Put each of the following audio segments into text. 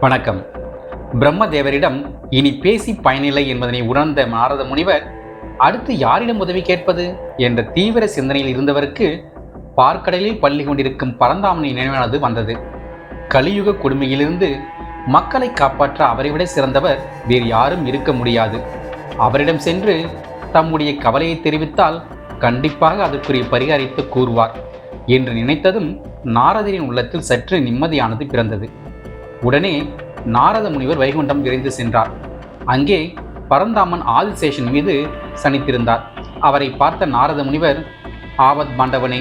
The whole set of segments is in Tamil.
வணக்கம். பிரம்மதேவரிடம் இனி பேசி பயனில்லை என்பதனை உணர்ந்த நாரத முனிவர், அடுத்து யாரிடம் உதவி கேட்பது என்ற தீவிர சிந்தனையில் இருந்தவருக்கு பார்க்கடலில் பள்ளி கொண்டிருக்கும் பரந்தாமனை நினைவானது வந்தது. கலியுக கொடுமையிலிருந்து மக்களை காப்பாற்ற அவரை விட சிறந்தவர் வேறு யாரும் இருக்க முடியாது. அவரிடம் சென்று தம்முடைய கவலையை தெரிவித்தால் கண்டிப்பாக அதற்குரிய பரிகாரத்தை கூறுவார் என்று நினைத்ததும் நாரதரின் உள்ளத்தில் சற்று நிம்மதியானது பிறந்தது. உடனே நாரத முனிவர் வைகுண்டம் விரைந்து சென்றார். அங்கே பரந்தாமன் ஆதிசேஷன் மீது சனித்திருந்தார். அவரை பார்த்த நாரத முனிவர், ஆபத் பாண்டவனே,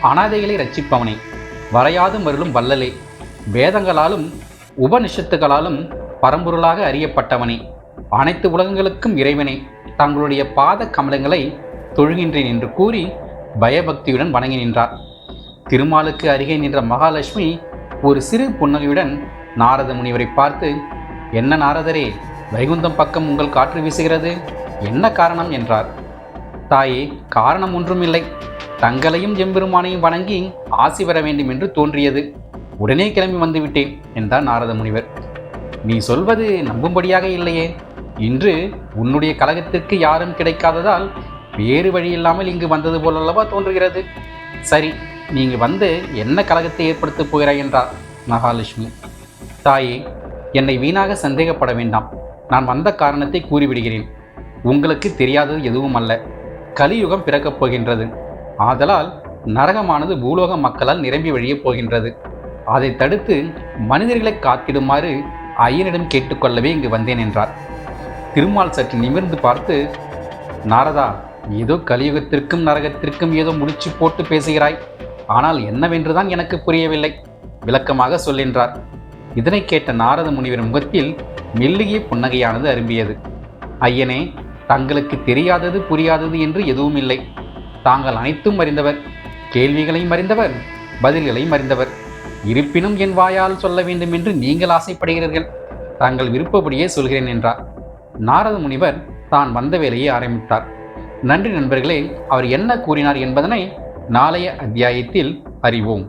அனாதைகளை ரட்சிப்பவனே, வரையாது மருளும் வல்லலே, வேதங்களாலும் உபனிஷத்துகளாலும் பரம்பொருளாக அறியப்பட்டவனே, அனைத்து உலகங்களுக்கும் இறைவனே, தங்களுடைய பாத கமலங்களை தொழுகின்றேன் என்று கூறி பயபக்தியுடன் வணங்கி நின்றார். திருமாலுக்கு அருகே நின்ற மகாலட்சுமி ஒரு சிறு புன்னகையுடன் நாரத முனிவரை பார்த்து, என்ன நாரதரே, வைகுந்தம் பக்கம் உங்கள் காற்று வீசுகிறது, என்ன காரணம் என்றார். தாயே, காரணம் ஒன்றுமில்லை, தங்களையும் எம்பெருமானையும் வணங்கி ஆசி வர வேண்டும் என்று தோன்றியது. உடனே கிளம்பி வந்துவிட்டேன் என்றார் நாரத முனிவர். நீ சொல்வது நம்பும்படியாக இல்லையே. இன்று உன்னுடைய கலகத்திற்கு யாரும் கிடைக்காததால் வேறு வழியில்லாமல் இங்கு வந்தது போலல்லவா தோன்றுகிறது. சரி, நீங்க வந்து என்ன கலகத்தை ஏற்படுத்தப் போகிறாய் என்றார் மகாலட்சுமி. தாயே, என்னை வீணாக சந்தேகப்பட வேண்டாம். நான் வந்த காரணத்தை கூறிவிடுகிறேன். உங்களுக்கு தெரியாதது எதுவும் அல்ல. கலியுகம் பிறக்கப் போகின்றது. ஆதலால் நரகமானது பூலோக மக்களால் நிரம்பி வழியப் போகின்றது. அதை தடுத்து மனிதர்களை காத்திடுமாறு ஐயனிடம் கேட்டுக்கொள்ளவே இங்கு வந்தேன் என்றார். திருமால் சற்று நிமிர்ந்து பார்த்து, நாரதா, ஏதோ கலியுகத்திற்கும் நரகத்திற்கும் ஏதோ முடிச்சு போட்டு பேசுகிறாய். ஆனால் என்னவென்றுதான் எனக்கு புரியவில்லை. விளக்கமாக சொல்லென்றார். இதனை கேட்ட நாரத முனிவர் முகத்தில் மெல்லிய புன்னகையானது அரும்பியது. ஐயனே, தங்களுக்கு தெரியாதது புரியாதது என்று எதுவும் இல்லை. தாங்கள் அனைத்தும் அறிந்தவர், கேள்விகளையும் அறிந்தவர், பதில்களையும் அறிந்தவர். இருப்பினும் என் வாயால் சொல்ல வேண்டும் என்று நீங்கள் ஆசைப்படுகிறீர்கள். தாங்கள் விருப்பப்படியே சொல்கிறேன் என்றார். நாரத முனிவர் தான் வந்த வேலையை ஆரம்பித்தார். நன்றி நண்பர்களே. அவர் என்ன கூறினார் என்பதனை நாளைய அத்தியாயத்தில் அறிவோம்.